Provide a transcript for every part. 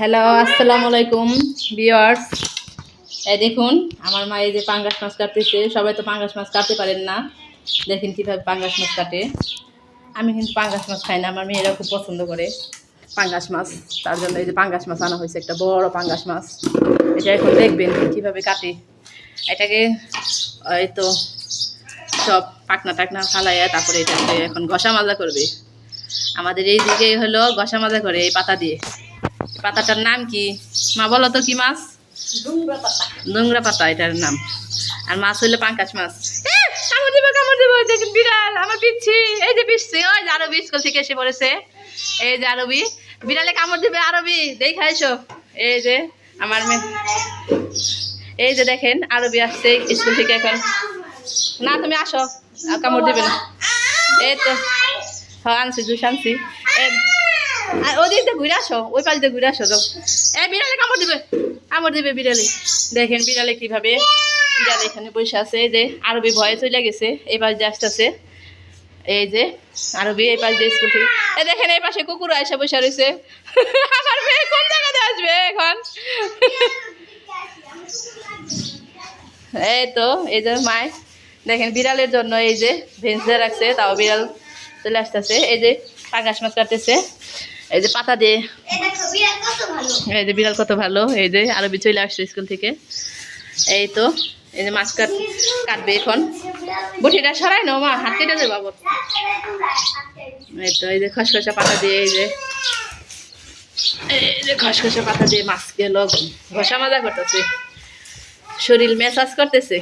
Hello, আসসালামু আলাইকুম viewers. এই দেখুন আমার মা এই যে পাঙ্গাস মাছ কাটতেছে। সবাই তো পাঙ্গাস মাছ কাটতে পারেন না, দেখেন কীভাবে পাঙ্গাস মাছ কাটে। আমি কিন্তু পাঙ্গাস মাছ খাই না, আমার মেয়েরা খুব পছন্দ করে পাঙ্গাস মাছ। তার জন্য এই যে পাঙ্গাস মাছ আনা হয়েছে, একটা বড় পাঙ্গাস মাছ। এটা এখন দেখবেন কীভাবে কাটে। এটাকে এই তো সব পাকনা টাকনা ফালাইয়া তারপরে এটাকে এখন ঘষা মাজা করবে। আমাদের এই দিকে হলো ঘষা মাজা করে এই পাতা দিয়ে। পাতাটার নাম কি মা বলো তো? কি মাছ? ডুংরা পাতা এটার নাম। আর মাছ হইলে পাঙ্গাস মাছ। কামড় দিব কামড় দিব, দেখেন বিড়াল আমার পিচ্ছি, এই যে পিচ্ছি, ওই যে আরবি স্কুল থেকে এসে পড়েছে। এই যে আরবি, বিড়ালে কামড় দিবে। আরবি দেখা এসো। এই যে আমার মেয়ে, এই যে দেখেন আরবি আসছে স্কুল থেকে এখন। না তুমি আসো, কামড় দিবে না। এই তো হ্যাঁ আনছি, জুস আনছি। ওদিক দিয়ে ঘুরে আসো, ওই পাশ দিয়ে ঘুরে আসো তো। বিড়ালে কামড় দিবে বিড়ালে। দেখেন বিড়ালে কিভাবে, বিড়ালে এখানে বসে আছে। এই যে আরবি ভয়ে চলে গেছে, এই পাশ দিয়ে আসতেছে। এই যে আরবি এই পাশ দিয়ে স্কুল থেকে। দেখেন এই পাশে কুকুর এসে বসে রয়েছে। আমার মেয়ে কোন জায়গাতে আসবে এখন? এই তো এই যে মায় দেখেন বিড়ালের জন্য এই যে ভেঞ্চ দিয়ে রাখছে, তাও বিড়াল চলে আসতেছে। এই যে পাঙ্গাস মাছ কাটতেছে, এই যে পাতা দিয়ে। এই যে বিড়াল কত ভালো। এই যে আরবি চলে আসছে স্কুল থেকে। এই তো এই যে মাছ কাটবে এখন। বটিটা সরাই নাও মা, হাত কেটে দেবো আবার। এই তো এই যে খসখসা পাতা দিয়ে, এই যে খসখসা পাতা দিয়ে মাছকে ঘষা মাজা করতেছে। শরীর ম্যাসাজ করতেছে,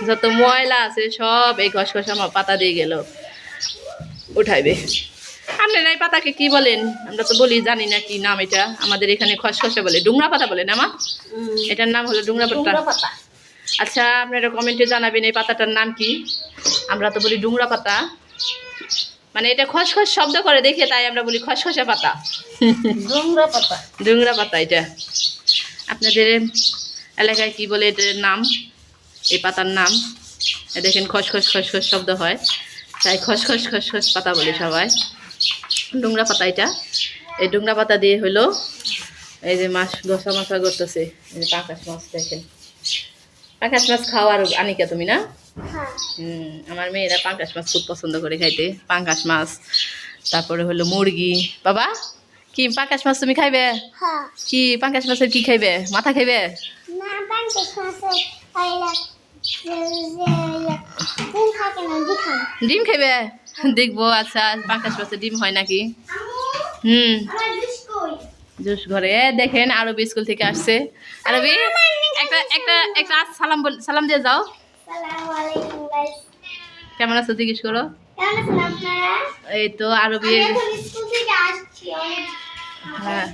যত ময়লা আছে সব এই খসখসা পাতা দিয়ে গেল উঠাইবে। আপনারা এই পাতাকে কি বলেন? আমরা তো বলি, জানি না কি নাম এটা। আমাদের এখানে খসখসা বলে, ডুংরা পাতা বলে না মা? এটার নাম হলো ডুংরা পাতা। আচ্ছা আপনারা কমেন্টে জানাবেন এই পাতাটার নাম কি। আমরা তো বলি ডুংরা পাতা, মানে এটা খসখস শব্দ করে দেখে তাই আমরা বলি খসখসা পাতা। ডুংরা পাতা এটা। আপনাদের এলাকায় কি বলে এটার নাম, এই পাতার নাম? দেখেন খসখস খসখস শব্দ হয়, তাই খসখস খসখস পাতা বলে সবাই। ডুংরা পাতা এটা। এই ডুংরা পাতা দিয়ে হলো এই যে মাছ ঘষা মশা করতেছে। এই যে পাঙ্গাস মাছ দেখেন। পাঙ্গাস মাছ খাওয়া আর আনিকা তুমি না? আমার মেয়েরা পাঙ্গাস মাছ খুব পছন্দ করে খাইতে। পাঙ্গাস মাছ, তারপরে হলো মুরগি। বাবা কি পাঙ্গাস মাছ তুমি খাইবে? কি পাঙ্গাস মাছের কি খাইবে? মাথা খাইবে? ডিম খাইবে? দেখবো। আচ্ছা পাঙ্গাস মাছের ডিম হয় নাকি? জুস ঘরে। দেখেন আরবি স্কুল থেকে আসছে। আরবি একটা সালাম দিয়ে যাও। কেমন আছো জিজ্ঞেস করো। এই তো আরবি। হ্যাঁ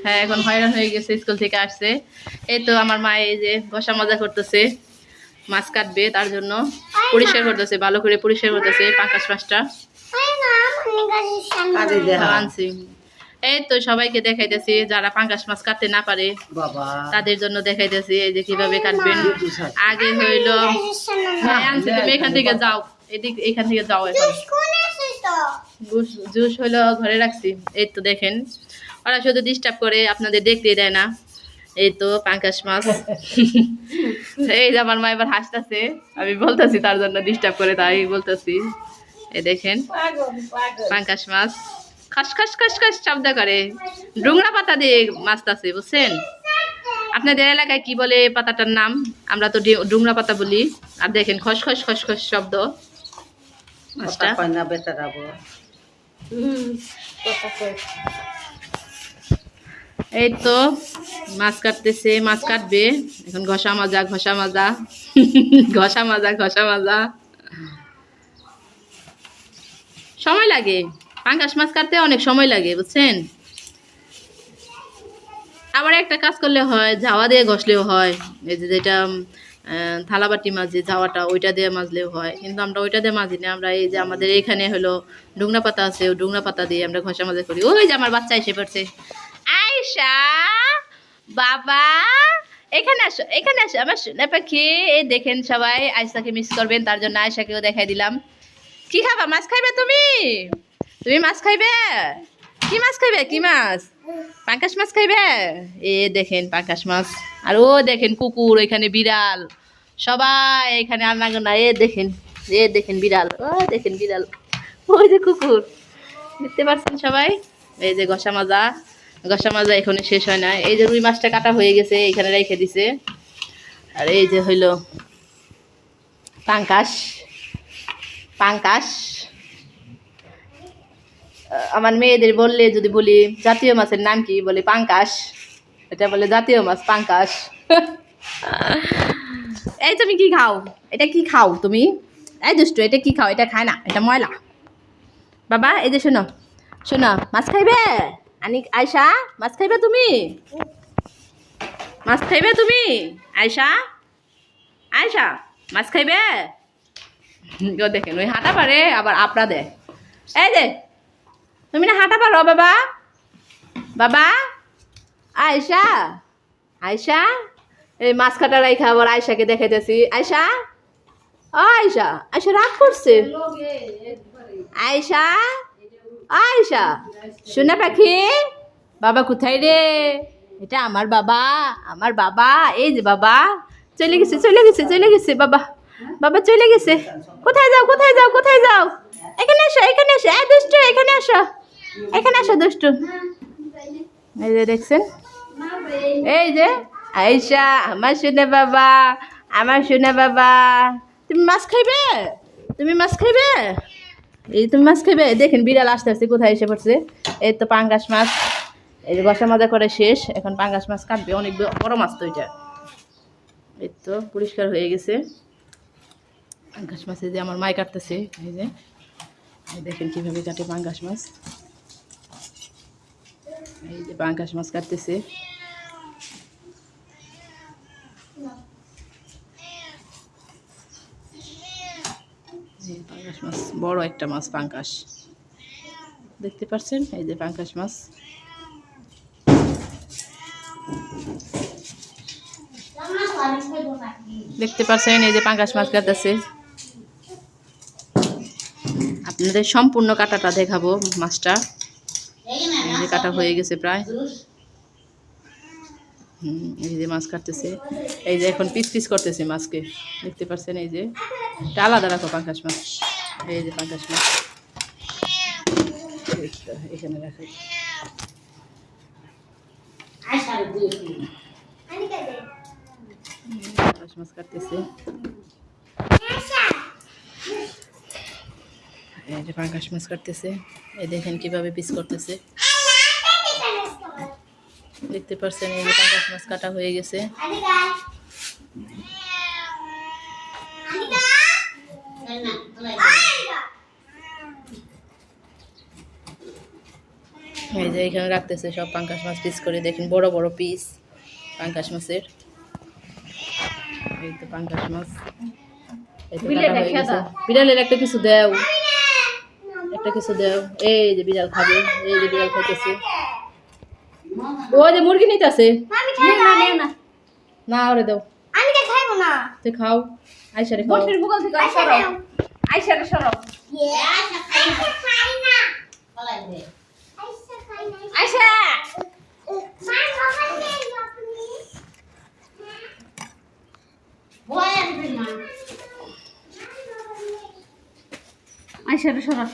হ্যাঁ এখন হয়রান হয়ে গেছে, স্কুল থেকে আসছে। এই তো আমার মা এই যে ঘষা মজা করতেছে, মাছ কাটবে তার জন্য পরিষ্কার করতেছে, ভালো করে পরিষ্কার করতেছে পাঙ্গাস মাছটা। আনছি। এই তো সবাইকে দেখাইতেছি, যারা পাঙ্গাস মাছ কাটতে না পারে তাদের জন্য দেখাইতেছি এই যে কিভাবে কাটবেন। আগে হইলো আনছি, তুমি এখান থেকে যাও, এখান থেকে যাও। এখন জুস হইলো ঘরে রাখছি। এই তো দেখেন ওরা শুধু ডিস্টার্ব করে, আপনাদের দেখতে দেয় না। এই তো পাঙ্গাস মাছ। এই যে আমার মা এবার হাসতেছে, আমি বলতেছি তার জন্য ডিস্টার্ব করে, তাই বলতেছি। এই দেখেন পাঙ্গাস মাছ খসখস খসখস শব্দ করে, ডুংরা পাতা দিয়ে মাছটাছে, বুঝছেন? আপনাদের এলাকায় কি বলে পাতাটার নাম? আমরা তো ডুংরা পাতা বলি। আর দেখেন খসখস খসখস শব্দ মাছটা। এই তো মাছ কাটতেছে, মাছ কাটবে এখন। ঘষা মাজা ঘষা মাজা ঘষা মাজা ঘষা মাজা সময় লাগে। পাঙ্গাস মাছ কাটতে অনেক সময় লাগে, বুঝছেন? আবার একটা কাজ করলে হয়, জাওয়া দিয়ে ঘষলেও হয়। এই যে যেটা থালাবাটি মাঝে জাওয়াটা, ওইটা দিয়ে মাজলেও হয়, কিন্তু আমরা ওইটা দিয়ে মাজি না। আমরা এই যে আমাদের এখানে হলো ডুংরা পাতা আছে, ওই ডুংরা পাতা দিয়ে আমরা ঘষা মাজা করি। ওই যে আমার বাচ্চা এসে পড়ছে। আয়শা বাবা এখানে আসো, এখানে আসো আমার সোনা পাখি। এই দেখেন সবাই আয়শাকে মিস করবেন, তার জন্য আয়শাকেও দেখাই দিলাম। কি খাবা? মাছ খাইবে তুমি? তুমি মাছ খাইবে? কি মাছ খাইবে? কি মাছ? পাঙ্কাশ মাছ খাইবে? এ দেখেন পাঙ্কাশ মাছ। আর ও দেখেন কুকুর, এখানে বিড়াল, সবাই এখানে আনাগোনা। এ দেখেন বিড়াল, ও দেখেন বিড়াল, ওই যে কুকুর, দেখতে পাচ্ছেন সবাই? এই যে ঘষা মাজা এখনো শেষ হয় না। এই যে রুই মাছটা কাটা হয়ে গেছে, এখানে রেখে দিছে। আর এই যে হইল পাঙ্কাশ। আমার মেয়েদের বললে যদি বলি জাতীয় মাছের নাম কি, বলে পাঙ্কাশ। এটা বলে জাতীয় মাছ পাঙ্কাশ। এই তুমি কি খাও? এটা কি খাও তুমি? এই দুষ্টু, এটা কি খাও? এটা খায় না, এটা ময়লা। বাবা এই যে শোনো মাছ খাইবে? আয়শা মাছ খাইবে তুমি? মাছ খাইবে তুমি? আয়শা মাছ খাইবে? দেখেন ওই হাঁটা পারে, আবার আপড়া দেয়। এই যে তুমি না হাঁটা পারো বাবা? আয়শা এই মাছ কাটা রাইখা আবার আয়শাকে দেখাইতেছি। আয়শা রাগ করছে। আয়শা শোনা পাখি, বাবা কোথায় রে? এটা আমার বাবা। এই যে বাবা চলে গেছে বাবা চলে গেছে। কোথায় যাও? এখানে আসো এই দুষ্টু, এখানে আসো দুষ্টু। এই যে দেখছেন, এই যে আয়শা আমার সোনা বাবা। তুমি মাছ খাইবে? এই তুমি মাছ খাইবে? দেখেন বিড়াল আস্তে কোথায় এসে পড়ছে। এই তো পাঙ্গাস মাছ, এই যে ঘষা মাজা করে শেষ। এখন পাঙ্গাস মাছ কাটবে, অনেক বড় মাছ তো এটা। এই তো পরিষ্কার হয়ে গেছে পাঙ্গাস মাছ। এই যে আমার মাই কাটতেছে, এই যে দেখেন কিভাবে কাটে পাঙ্গাস মাছ। এই যে পাঙ্গাস মাছ কাটতেছে। পাঙ্গাস মাছ বড় একটা মাছ, পাঙ্গাস দেখতে পাচ্ছেন। এই যে পাঙ্গাস মাছ, দেখতে পাচ্ছেন। এই যে পাঙ্গাস মাছ কাটতেছে। আপনাদের সম্পূর্ণ কাটাটা দেখাবো মাছটা। এই যে কাটা হয়ে গেছে প্রায়। এই যে মাছ কাটতেছে, এই যে এখন পিস করতেছে মাছকে, দেখতে পাচ্ছেন। এই যে এটা আলাদা রাখো পাঙ্গাস মাছ। এই যে পাঙ্গাস মাছ এখানে রাখো। পাঙ্গাস মাছ কাটতেছে, এই যে পাঙ্গাস মাছ কাটতেছে। এই দেখেন কিভাবে পিস করতেছে, দেখতে পাচ্ছেন। এই যে পাঙ্গাস মাছ কাটা হয়ে গেছে। এই যে এখানে রাখতেছে সব পাঙ্গাস মাছ পিস করে। দেখেন বড় বড় পিস পাঙ্গাস মাছের। এই তো পাঙ্গাস মাছ, এই তো কাটা হয়ে গেছে। বিড়ালের একটা কিছু দাও। এই যে বিড়াল খাবে, এই যে বিড়াল খাইতেছে। ওই যে মুরগি নিতেছে না, ওরে দাও। তুই খাও, আয়শারে খাও। আয়শারে সরা।